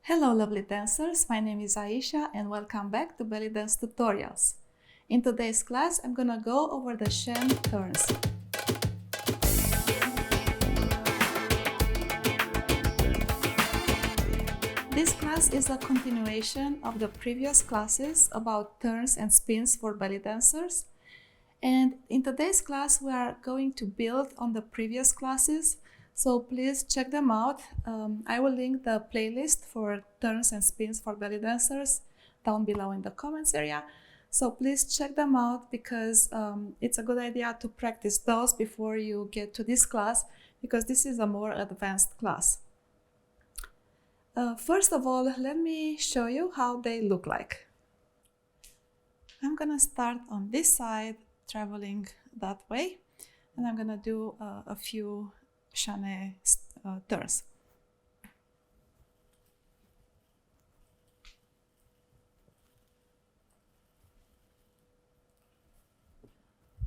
Hello lovely dancers, my name is Aisha and welcome back to Belly Dance Tutorials. In today's class I'm gonna go over the Chaînes turns. This class is a continuation of the previous classes about turns and spins for belly dancers. And in today's class we are going to build on the previous classes. So please check them out. I will link the playlist for turns and spins for belly dancers down below in the comments area. So please check them out because it's a good idea to practice those before you get to this class, because this is a more advanced class. First of all, let me show you how they look like. I'm gonna start on this side, traveling that way, and I'm gonna do a few Chaînes turns.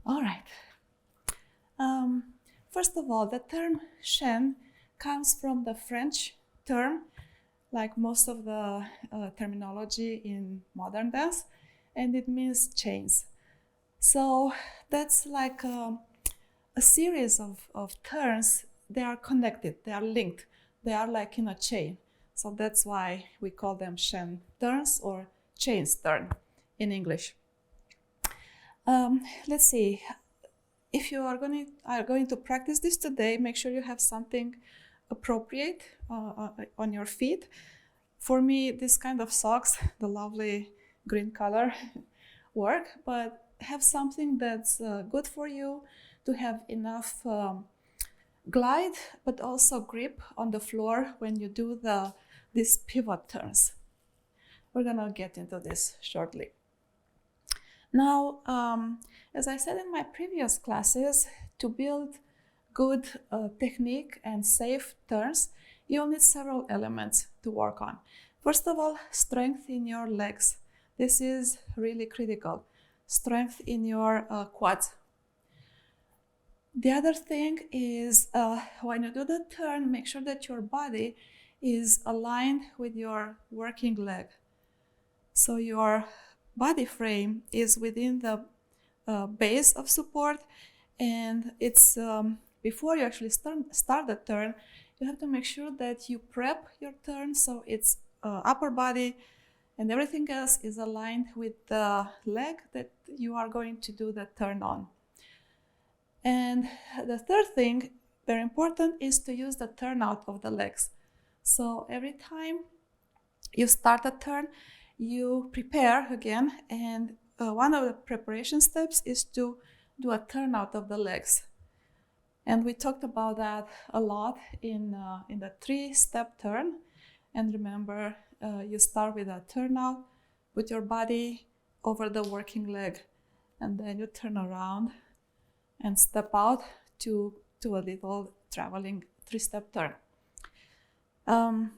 All right. First of all, the term chaîne comes from the French term, like most of the terminology in modern dance, and it means chains. So that's like a series of turns. They are connected, they are linked, they are like in a chain. So that's why we call them chaîne turns or chains turn in English. Let's see. If you are going to practice this today, make sure you have something appropriate on your feet. For me, this kind of socks, the lovely green color, work, but have something that's good for you to have enough glide, but also grip on the floor when you do these pivot turns. We're gonna get into this shortly. Now, as I said in my previous classes, to build good technique and safe turns, you'll need several elements to work on. First of all, strength in your legs. This is really critical. Strength in your quads. The other thing is when you do the turn, make sure that your body is aligned with your working leg. So your body frame is within the base of support, and it's before you actually start the turn, you have to make sure that you prep your turn so it's upper body and everything else is aligned with the leg that you are going to do the turn on. And the third thing, very important, is to use the turnout of the legs. So every time you start a turn, you prepare again, and one of the preparation steps is to do a turnout of the legs. And we talked about that a lot in the 3-step turn. And remember, you start with a turnout, put your body over the working leg, and then you turn around and step out to a little traveling 3-step turn. And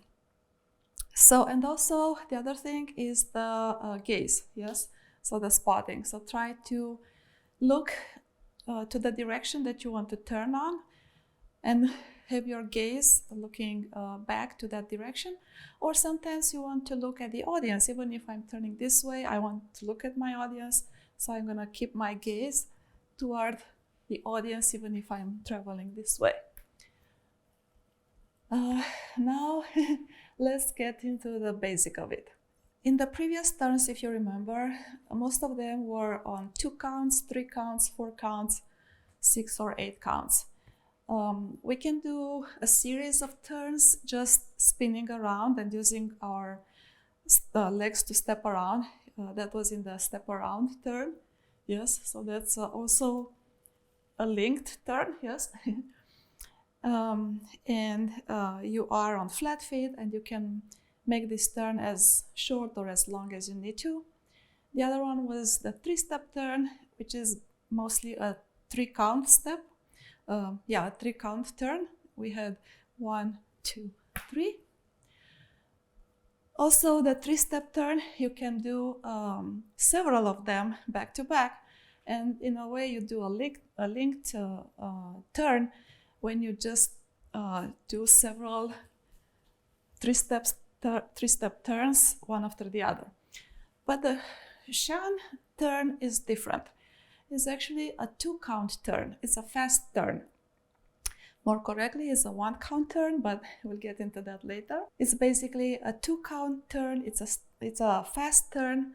also the other thing is the gaze, yes? So the spotting. So try to look to the direction that you want to turn on and have your gaze looking back to that direction. Or sometimes you want to look at the audience. Even if I'm turning this way, I want to look at my audience. So I'm gonna keep my gaze toward the audience even if I'm traveling this way. Now let's get into the basic of it. In the previous turns, if you remember, most of them were on 2 counts, 3 counts, 4 counts, 6 or 8 counts. We can do a series of turns just spinning around and using our legs to step around. That was in the step around turn. Yes, so that's also a linked turn, yes. You are on flat feet and you can make this turn as short or as long as you need to. The other one was the 3-step turn, which is mostly a 3-count step. A 3-count turn. We had 1, 2, 3. Also, the 3-step turn, you can do several of them back to back. And in a way, you do a linked turn when you just do several 3 steps three-step turns, one after the other. But the Chaînes turn is different. It's actually a 2-count turn. It's a fast turn. More correctly, it's a 1-count turn, but we'll get into that later. It's basically a 2-count turn. It's a fast turn,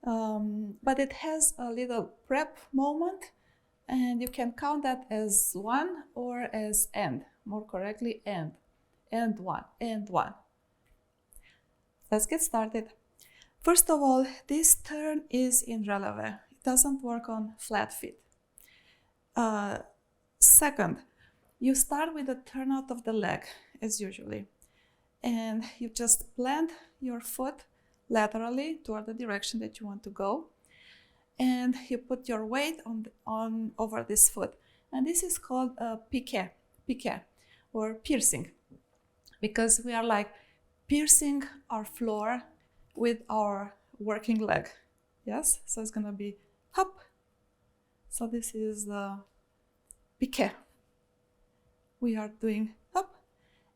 but it has a little prep moment, and you can count that as 1 or as end. More correctly, end. End 1, end 1. Let's get started. First of all, this turn is in releve. It doesn't work on flat feet. Second, you start with a turn out of the leg, as usually, and you just plant your foot laterally toward the direction that you want to go, and you put your weight on over this foot, and this is called a piqué, or piercing, because we are like piercing our floor with our working leg. Yes, so it's gonna be hop. So this is the piqué. We are doing up,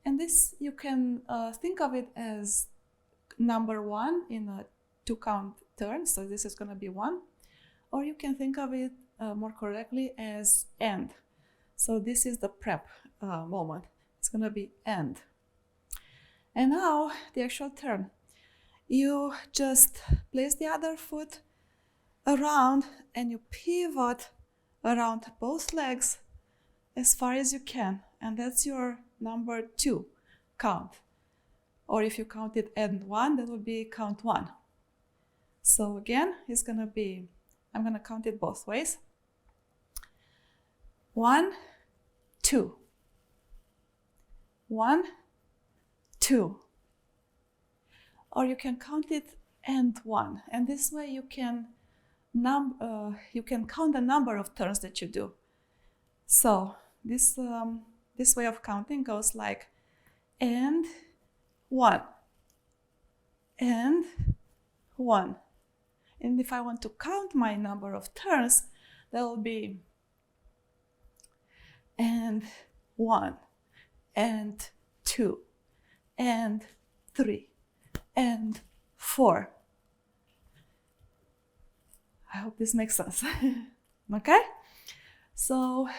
and this you can think of it as number 1 in a 2-count turn, so this is going to be 1, or you can think of it more correctly as end. So this is the prep moment. It's going to be end. And now the actual turn. You just place the other foot around and you pivot around both legs as far as you can, and that's your number 2 count. Or if you count it end 1, that would be count 1. So again, it's gonna be, I'm gonna count it both ways. 1, 2. 1, 2. Or you can count it end 1, and this way you can count the number of turns that you do. So this way of counting goes like end 1, end 1. And if I want to count my number of turns, that will be and 1, and 2, and 3, and 4. I hope this makes sense. Okay? So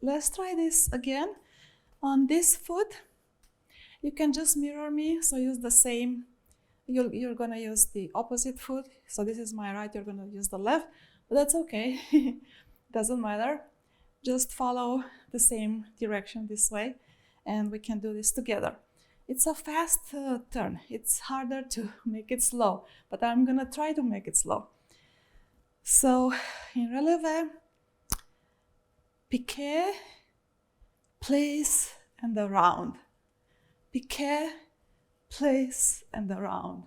let's try this again. On this foot, you can just mirror me, so use the same. You're gonna use the opposite foot. So this is my right, you're gonna use the left, but that's okay. Doesn't matter. Just follow the same direction this way, and we can do this together. It's a fast turn. It's harder to make it slow, but I'm gonna try to make it slow. So in releve, piqué, place, and around. Piqué, place, and around.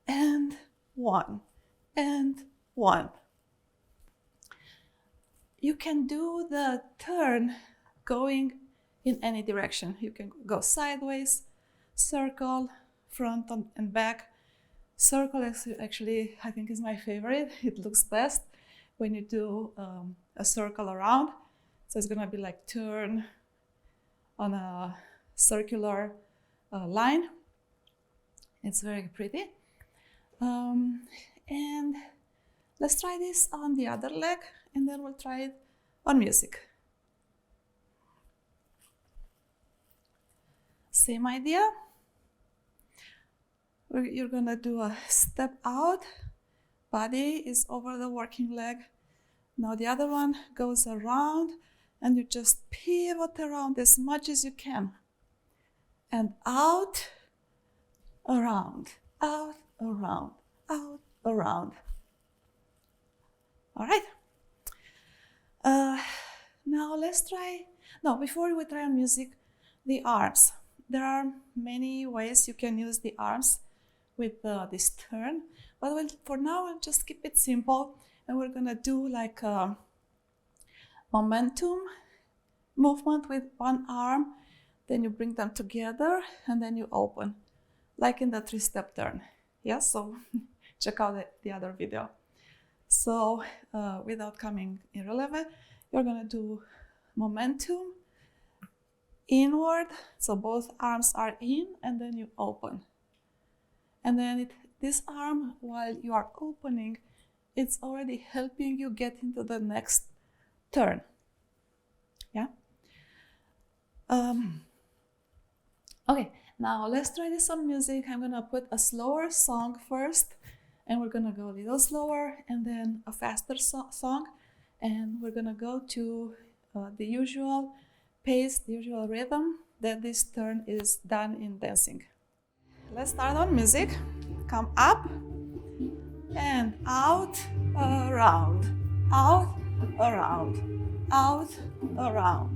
And 1, and 1. You can do the turn going in any direction. You can go sideways, circle, front and back. Circle actually, I think, is my favorite. It looks best when you do a circle around. So it's gonna be like turn on a circular line. It's very pretty. And let's try this on the other leg, and then we'll try it on music. Same idea. You're gonna do a step out, body is over the working leg. Now the other one goes around, and you just pivot around as much as you can. And out, around, out, around, out, around. All right. Now let's try, before we try on music, the arms. There are many ways you can use the arms with this turn, but for now we'll just keep it simple, and we're gonna do like a momentum movement with one arm, then you bring them together, and then you open, like in the 3-step turn. Yes, so check out the other video. So without coming in releve, you're gonna do momentum, inward, so both arms are in, and then you open. And then this arm, while you are opening, it's already helping you get into the next turn. Yeah? Okay, now let's try this on music. I'm gonna put a slower song first, and we're gonna go a little slower, and then a faster song, and we're gonna go to the usual pace, the usual rhythm that this turn is done in dancing. Let's start on music. Come up and out, around, out, around, out, around,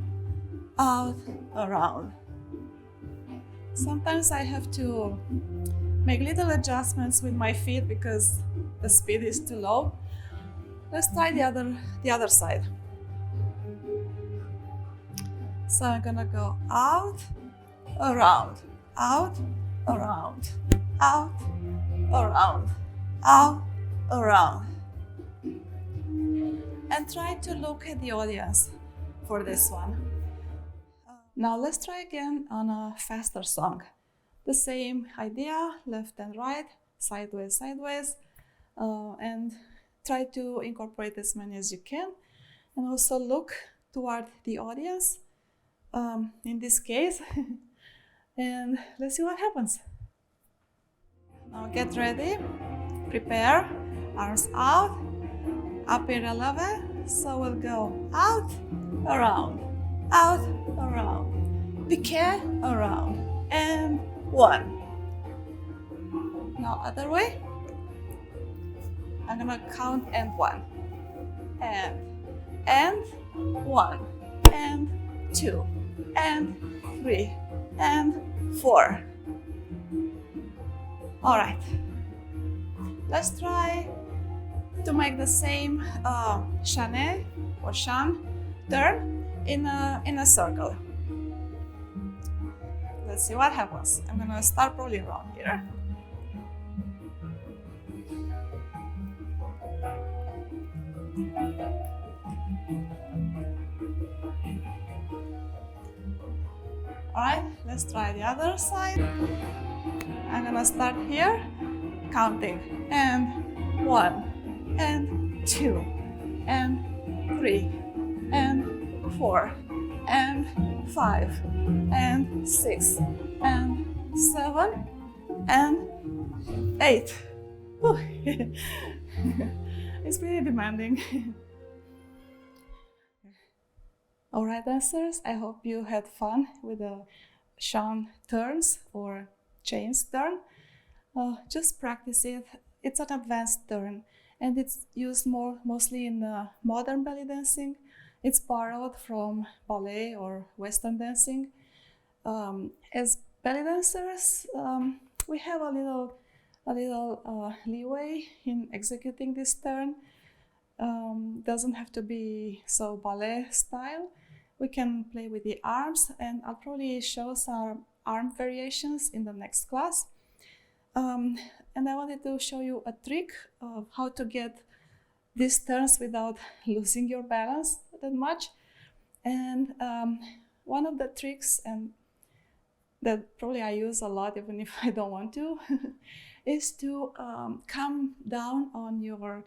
out, around. Sometimes I have to make little adjustments with my feet because the speed is too low. Let's try the other side. So I'm gonna go out, around, out, around, out, around, out, around. And try to look at the audience for this one. Now let's try again on a faster song. The same idea, left and right, sideways, sideways, and try to incorporate as many as you can. And also look toward the audience, in this case, and let's see what happens. Now get ready, prepare, arms out, up in releve, so we'll go out, around, piqué, around, and one. Now other way. I'm gonna count and one, and one, and two, and three, and four. All right. Let's try to make the same chaînes or chaînes turn in a circle. Let's see what happens. I'm gonna start probably around here. Alright, let's try the other side. I'm gonna start here, counting, and one, and two, and three, and four, and five, and six, and seven, and eight. It's pretty demanding. Alright, dancers, I hope you had fun with the chaîne turns or chains turn. Just practice it. It's an advanced turn and it's used mostly in modern belly dancing. It's borrowed from ballet or Western dancing. As belly dancers, we have a little leeway in executing this turn. Doesn't have to be so ballet style. We can play with the arms, and I'll probably show some arm variations in the next class. And I wanted to show you a trick of how to get these turns without losing your balance that much. And one of the tricks, and that probably I use a lot even if I don't want to, is to come down on your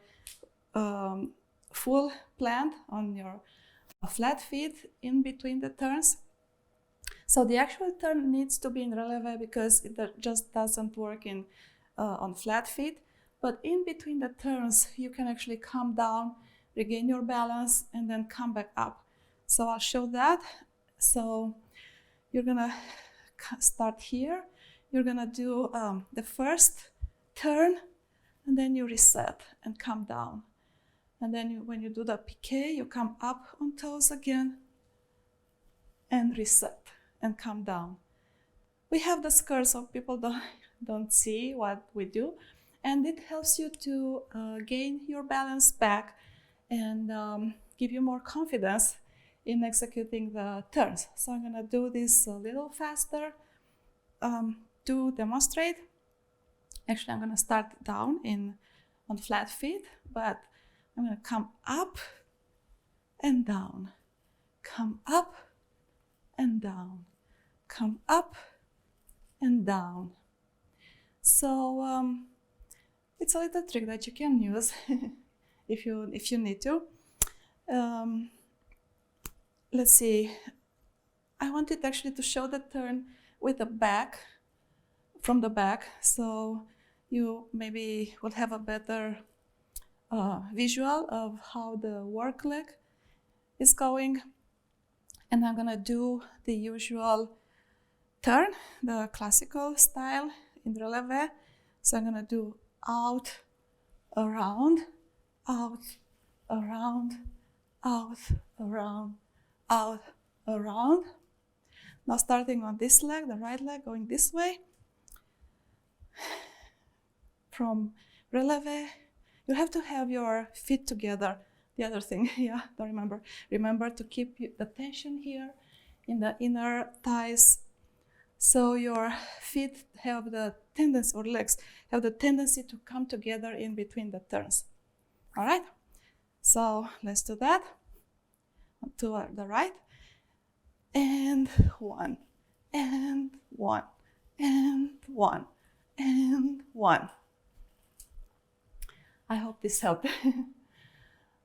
full plant, on your flat feet in between the turns. So the actual turn needs to be in releve because it just doesn't work on flat feet. But in between the turns, you can actually come down, regain your balance, and then come back up. So I'll show that. So you're gonna start here. You're gonna do the first turn, and then you reset and come down. And then when you do the piqué, you come up on toes again and reset and come down. We have the skirt so people don't see what we do. And it helps you to gain your balance back and give you more confidence in executing the turns. So I'm gonna do this a little faster to demonstrate. Actually, I'm gonna start down on flat feet, but I'm gonna come up and down, come up and down, come up and down. So it's a little trick that you can use if you need to. Let's see. I wanted actually to show the turn with the back, from the back, so you maybe will have a better visual of how the work leg is going. And I'm gonna do the usual turn, the classical style in releve. So I'm gonna do out, around, out, around, out, around, out, around. Now starting on this leg, the right leg, going this way. From releve, you have to have your feet together. The other thing, yeah, don't remember. Remember to keep the tension here in the inner thighs. So your feet have the tendency, or legs, have the tendency to come together in between the turns. All right? So let's do that. To the right. And one, and one, and one, and one. I hope this helped.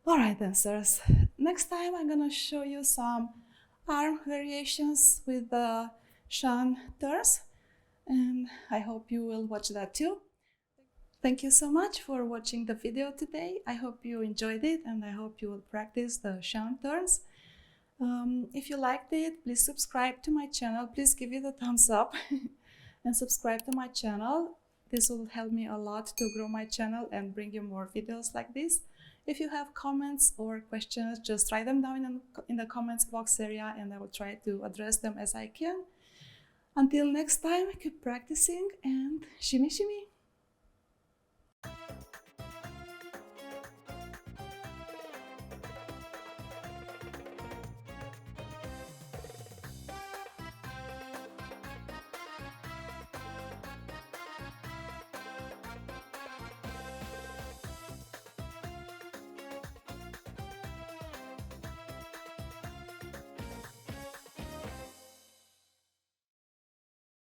All right, dancers. Next time I'm gonna show you some arm variations with the Chaînes turns, and I hope you will watch that too. Thank you so much for watching the video today. I hope you enjoyed it, and I hope you will practice the Chaînes turns. If you liked it, please subscribe to my channel. Please give it a thumbs up and subscribe to my channel. This will help me a lot to grow my channel and bring you more videos like this. If you have comments or questions, just write them down in the comments box area, and I will try to address them as I can. Until next time, keep practicing and shimmy shimmy.